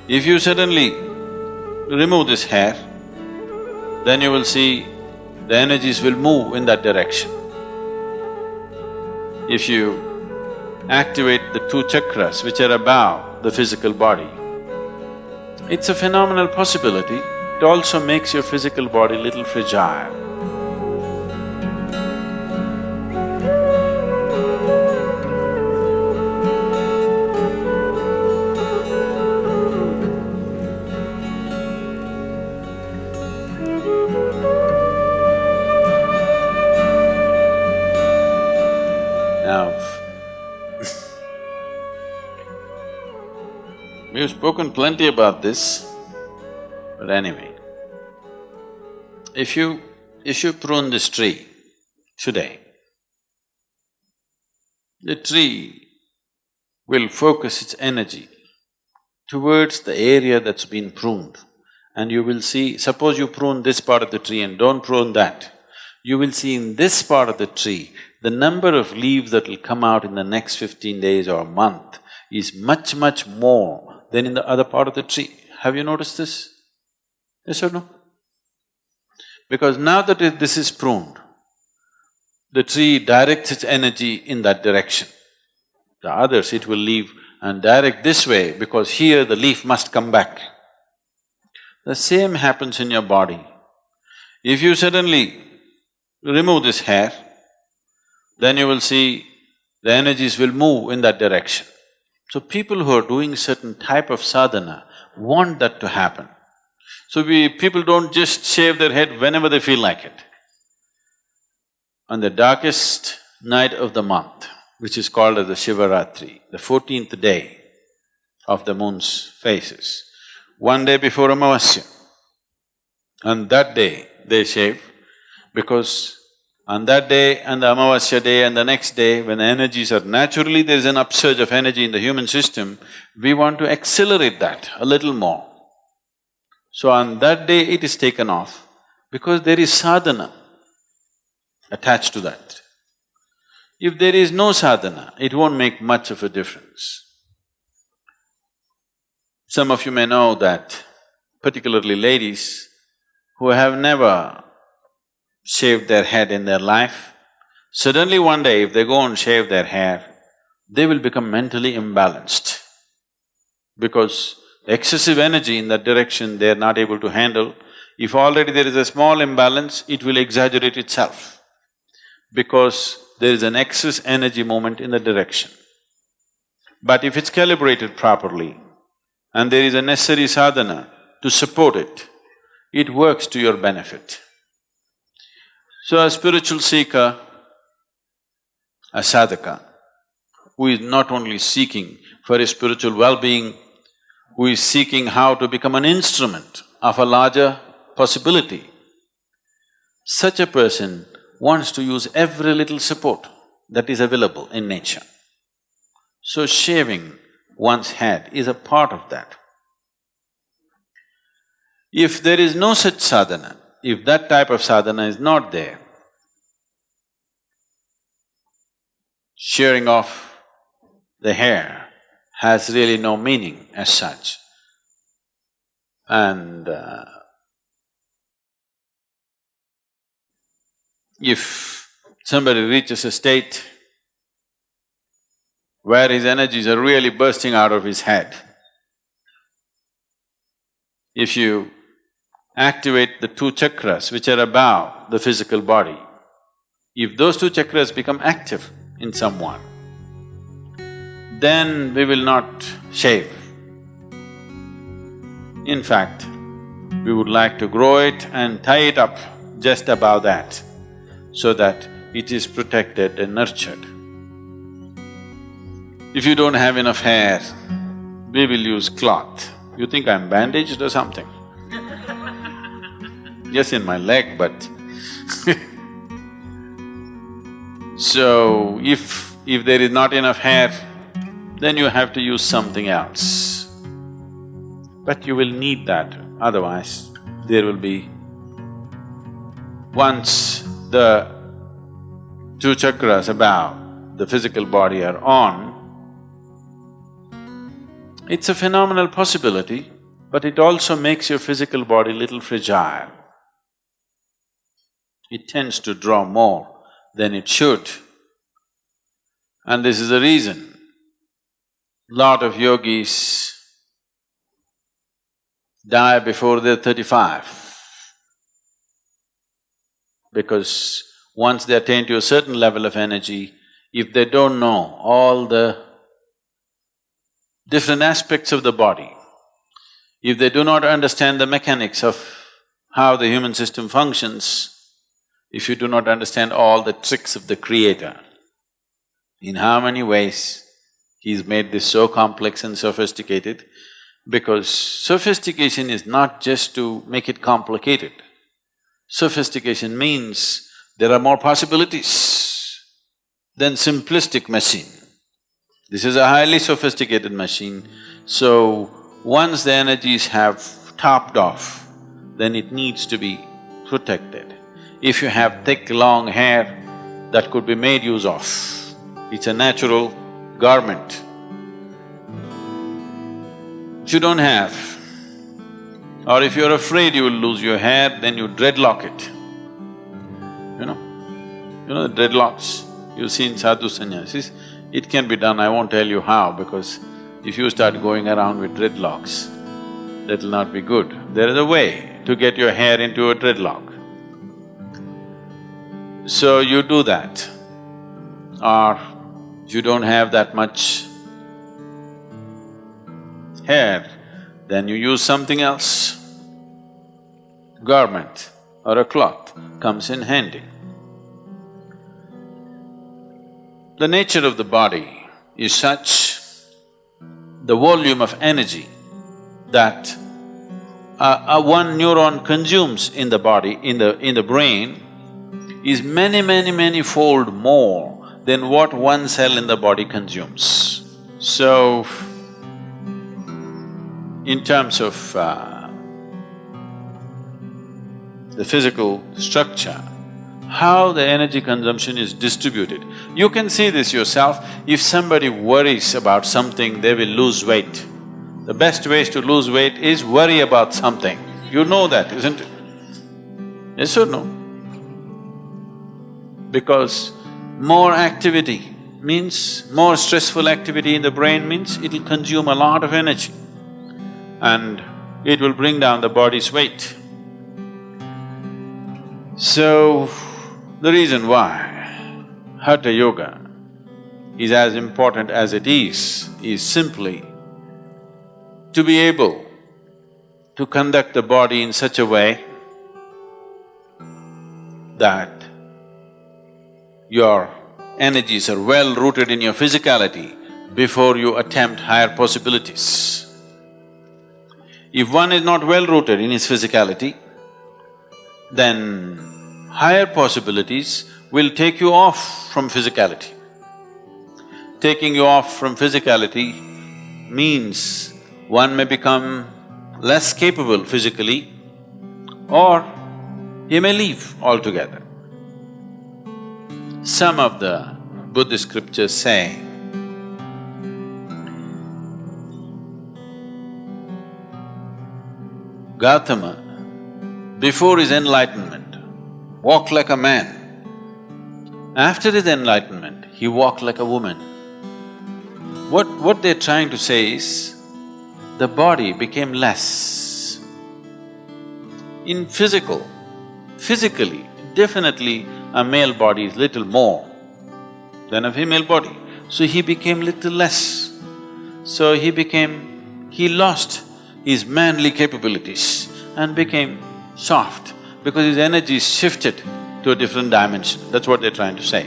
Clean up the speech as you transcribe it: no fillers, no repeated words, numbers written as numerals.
If you suddenly remove this hair, then you will see the energies will move in that direction. If you activate the two chakras which are above the physical body, it's a phenomenal possibility. It also makes your physical body little fragile. We've spoken plenty about this, but anyway, if you prune this tree today, the tree will focus its energy towards the area that's been pruned, and you will see, suppose you prune this part of the tree and don't prune that, you will see in this part of the tree, the number of leaves that will come out in the next 15 days or a month is much, much more than in the other part of the tree. Have you noticed this? Yes or no? Because now that this is pruned, the tree directs its energy in that direction. The others it will leave and direct this way because here the leaf must come back. The same happens in your body. If you suddenly remove this hair, then you will see the energies will move in that direction. So people who are doing certain type of sadhana want that to happen. So people don't just shave their head whenever they feel like it. On the darkest night of the month, which is called as the Shivaratri, the 14th day of the moon's phases, one day before Amavasya, on that day they shave because on that day and the Amavasya day and the next day, when the energies are… naturally there is an upsurge of energy in the human system, we want to accelerate that a little more. So on that day it is taken off because there is sadhana attached to that. If there is no sadhana, it won't make much of a difference. Some of you may know that, particularly ladies who have never shaved their head in their life, suddenly one day if they go and shave their hair, they will become mentally imbalanced because excessive energy in that direction they are not able to handle. If already there is a small imbalance, it will exaggerate itself because there is an excess energy movement in the direction. But if it's calibrated properly and there is a necessary sadhana to support it, it works to your benefit. So a spiritual seeker, a sadhaka, who is not only seeking for his spiritual well-being, who is seeking how to become an instrument of a larger possibility, such a person wants to use every little support that is available in nature. So shaving one's head is a part of that. If there is no such sadhana, if that type of sadhana is not there, shearing off the hair has really no meaning as such. And if somebody reaches a state where his energies are really bursting out of his head, if you activate the two chakras which are above the physical body, if those two chakras become active in someone, then we will not shave. In fact, we would like to grow it and tie it up just above that so that it is protected and nurtured. If you don't have enough hair, we will use cloth. You think I'm bandaged or something? Yes, in my leg, but so, if there is not enough hair, then you have to use something else. But you will need that, otherwise there will be… once the two chakras above the physical body are on, it's a phenomenal possibility but it also makes your physical body little fragile. It tends to draw more than it should. And this is the reason lot of yogis die before they're 35. Because once they attain to a certain level of energy, if they don't know all the different aspects of the body, if they do not understand the mechanics of how the human system functions, if you do not understand all the tricks of the Creator, in how many ways He's made this so complex and sophisticated, because sophistication is not just to make it complicated. Sophistication means there are more possibilities than simplistic machine. This is a highly sophisticated machine, so once the energies have topped off, then it needs to be protected. If you have thick, long hair, that could be made use of. It's a natural garment. If you don't have, or if you're afraid you will lose your hair, then you dreadlock it. You know the dreadlocks you see in sadhu sannyasis, it can be done, I won't tell you how, because if you start going around with dreadlocks, that'll not be good. There is a way to get your hair into a dreadlock. So you do that. Or if you don't have that much hair, then you use something else. Garment or a cloth comes in handy. The nature of the body is such, the volume of energy that one neuron consumes in the body, in the brain, is many fold more than what one cell in the body consumes. So, in terms of the physical structure, how the energy consumption is distributed. You can see this yourself. If somebody worries about something, they will lose weight. The best ways to lose weight is worry about something. You know that, isn't it? Yes or no? Because more activity means, more stressful activity in the brain means it'll consume a lot of energy and it will bring down the body's weight. So, the reason why Hatha Yoga is as important as it is simply to be able to conduct the body in such a way that your energies are well rooted in your physicality before you attempt higher possibilities. If one is not well rooted in his physicality, then higher possibilities will take you off from physicality. Taking you off from physicality means one may become less capable physically or he may leave altogether. Some of the Buddhist scriptures say, Gautama, before his enlightenment, walked like a man. After his enlightenment, he walked like a woman. What they're trying to say is, the body became less. In physically, definitely a male body is little more than a female body. So he became little less. So he lost his manly capabilities and became soft because his energy shifted to a different dimension. That's what they're trying to say.